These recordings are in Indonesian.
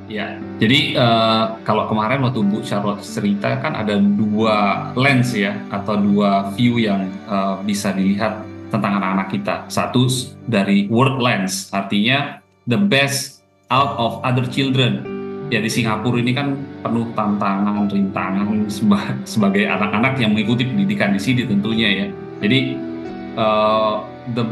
Ya, jadi kalau kemarin waktu Bu Charlotte cerita kan ada dua lens ya, atau dua view yang bisa dilihat tentang anak-anak kita. Satu dari world lens, artinya the best out of other children. Ya di Singapura ini kan penuh tantangan, rintangan sebagai anak-anak yang mengikuti pendidikan di sini tentunya ya. Jadi uh, the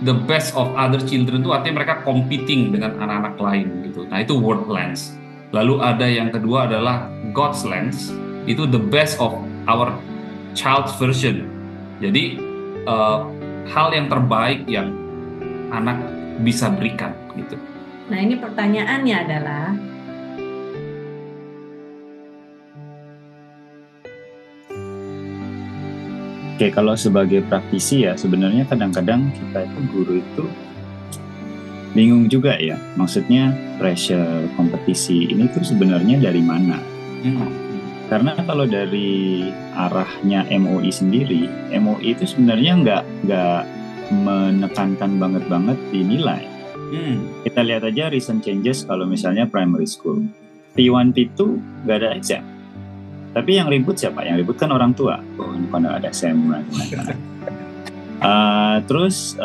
the best of other children itu artinya mereka competing dengan anak-anak lain gitu. Nah itu world lens. Lalu ada yang kedua adalah God's lens. Itu the best of our child's version. Jadi uh, hal yang terbaik yang anak bisa berikan gitu. Nah ini pertanyaannya adalah Oke, kalau sebagai praktisi ya sebenarnya kadang-kadang kita itu guru itu bingung juga ya. Maksudnya pressure kompetisi ini tuh sebenarnya dari mana? Karena kalau dari arahnya MOI sendiri, MOI itu sebenarnya nggak menekankan banget di nilai. Kita lihat aja recent changes kalau misalnya primary school. P1, P2 nggak ada exam. Tapi yang ribut siapa? Yang ribut kan orang tua. Oh, ini kan ada exam. Terus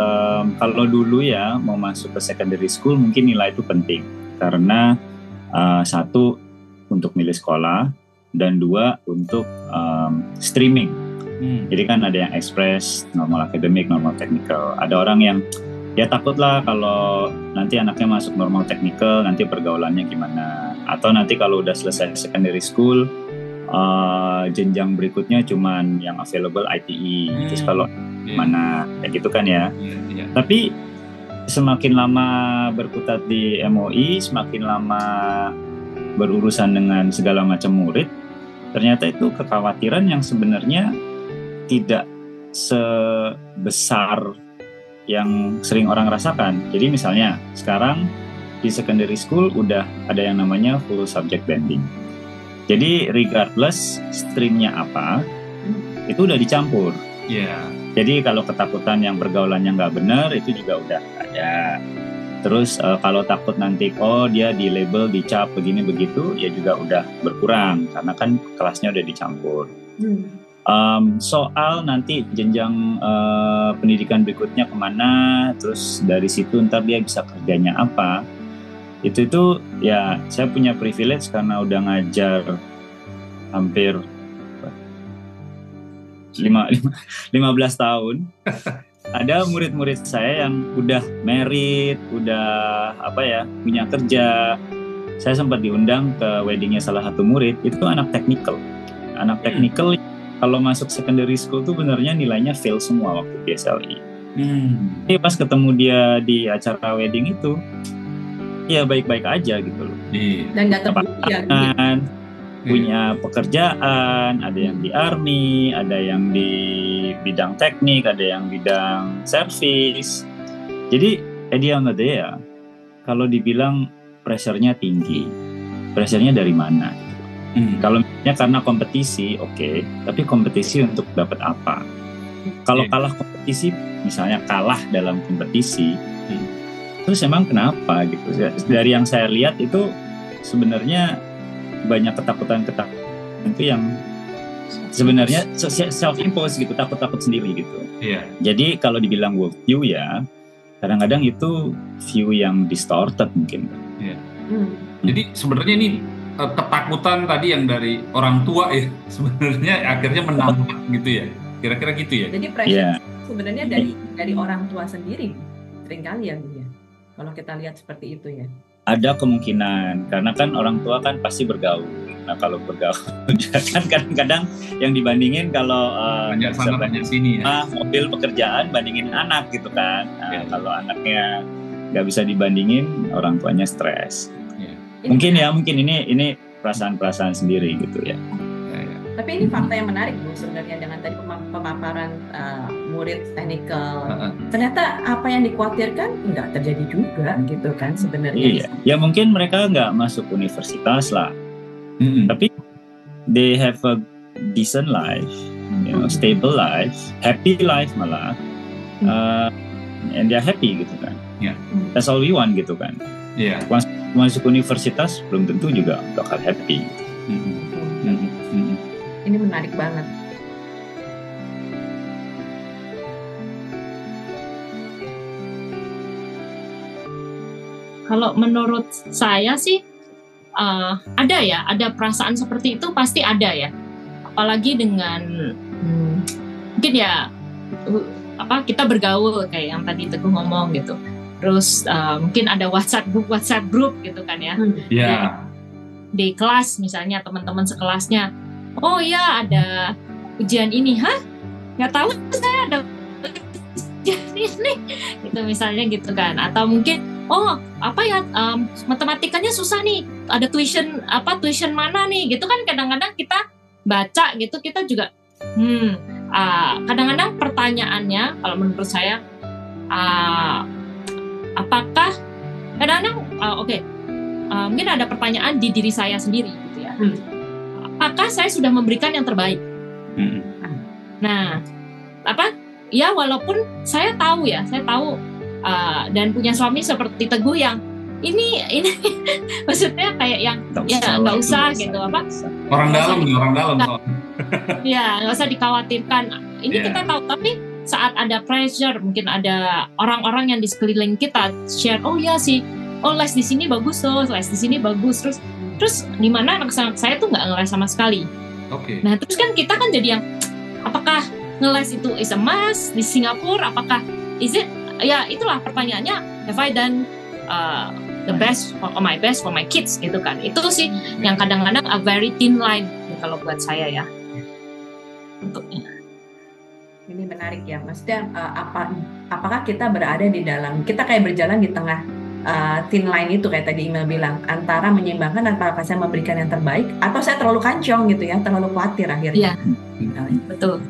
kalau dulu ya mau masuk ke secondary school mungkin nilai itu penting. Karena satu, untuk milih sekolah. Dan dua, untuk streaming. Jadi kan ada yang express, normal akademik, normal technical. Ada orang yang ya takutlah kalau nanti anaknya masuk normal technical, nanti pergaulannya gimana. Atau nanti kalau udah selesai secondary school, jenjang berikutnya cuman yang available ITE. Terus kalau mana, kayak gitu kan ya. Tapi semakin lama berkutat di MOI, semakin lama berurusan dengan segala macam murid, ternyata itu kekhawatiran yang sebenarnya tidak sebesar yang sering orang rasakan. Jadi misalnya sekarang di secondary school udah ada yang namanya full subject banding. Jadi regardless streamnya apa, itu udah dicampur. Jadi kalau ketakutan yang pergaulannya nggak benar, itu juga udah ada. Terus kalau takut nanti dia di label, dicap begini begitu, ya juga udah berkurang karena kan kelasnya udah dicampur. Soal nanti jenjang pendidikan berikutnya kemana, terus dari situ ntar dia bisa kerjanya apa, itu ya saya punya privilege karena udah ngajar hampir 15 tahun. Ada murid-murid saya yang udah married, udah punya kerja. Saya sempat diundang ke weddingnya salah satu murid, itu anak technical. Anak technical kalau masuk secondary school tuh benernya nilainya fail semua waktu di SLI. Tapi pas ketemu dia di acara wedding itu, ya baik-baik aja gitu loh. Dan nggak terbukti ya. Punya pekerjaan, ada yang di army, ada yang di bidang teknik, ada yang bidang service. Jadi at the end of the day ya, kalau dibilang pressure-nya tinggi, pressure-nya dari mana? Kalau misalnya karena kompetisi, oke, tapi kompetisi untuk dapat apa? Kalau kalah kompetisi, misalnya kalah dalam kompetisi, terus emang kenapa gitu? Dari yang saya lihat itu sebenarnya banyak ketakutan itu yang sebenarnya self-imposed gitu, takut sendiri gitu. Jadi kalau dibilang world view ya, kadang-kadang itu view yang distorted mungkin. Jadi sebenarnya ini ketakutan tadi yang dari orang tua ya, sebenarnya akhirnya menambah gitu ya, kira-kira gitu ya. Jadi pressure sebenarnya dari orang tua sendiri seringkali ya, Bu ya. Kalau kita lihat seperti itu ya. Ada kemungkinan, karena kan orang tua kan pasti bergaul. Nah kalau bergaul, kan kadang-kadang yang dibandingin kalau banyak sana banyak sini ya. Mobil pekerjaan bandingin anak gitu kan. Nah, kalau anaknya nggak bisa dibandingin, orang tuanya stres. Mungkin ini perasaan-perasaan sendiri gitu ya. Tapi ini fakta yang menarik Bu sebenarnya dengan tadi pemaparan murid technical. Ternyata apa yang dikhawatirkan nggak terjadi juga gitu kan sebenarnya. Iya. Ya mungkin mereka nggak masuk universitas lah. Tapi they have a decent life, stable life, happy life malah, and they are happy gitu kan. That's all we want gitu kan. Iya. Masuk universitas belum tentu juga bakal happy. Ini menarik banget. Kalau menurut saya sih ada perasaan seperti itu pasti ada ya. Apalagi dengan mungkin ya kita bergaul kayak yang tadi Teguh ngomong gitu. Terus mungkin ada WhatsApp group gitu kan ya. Yeah. Di kelas misalnya teman-teman sekelasnya, oh ya ada ujian ini, nggak tahu saya ada ujian ini, gitu misalnya gitu kan. Atau mungkin matematikanya susah nih, ada tuition mana nih, gitu kan. Kadang-kadang kita baca gitu, kita juga kadang-kadang pertanyaannya kalau menurut saya apakah kadang-kadang mungkin ada pertanyaan di diri saya sendiri gitu ya. Apakah saya sudah memberikan yang terbaik? Nah, ya walaupun saya tahu dan punya suami seperti Teguh yang ini maksudnya kayak yang nggak usah gitu orang dalam ya nggak usah dikhawatirkan. Ini kita tahu, tapi saat ada pressure, mungkin ada orang-orang yang di sekeliling kita share, les di sini bagus loh, les di sini bagus, terus di mana anak saya tuh nggak ngeles sama sekali. Nah terus kan kita kan jadi yang apakah ngeles itu is a must di Singapura, apakah is it, ya itulah pertanyaannya, have I done the best or my best for my kids gitu kan. Itu sih yang kadang-kadang a very thin line kalau buat saya ya. Untuknya. Ini menarik ya, maksudnya apakah kita berada di dalam, kita kayak berjalan di tengah thin line itu kayak tadi Imel bilang, antara menyeimbangkan antara saya memberikan yang terbaik atau saya terlalu kancong gitu ya, terlalu khawatir akhirnya. Iya, betul.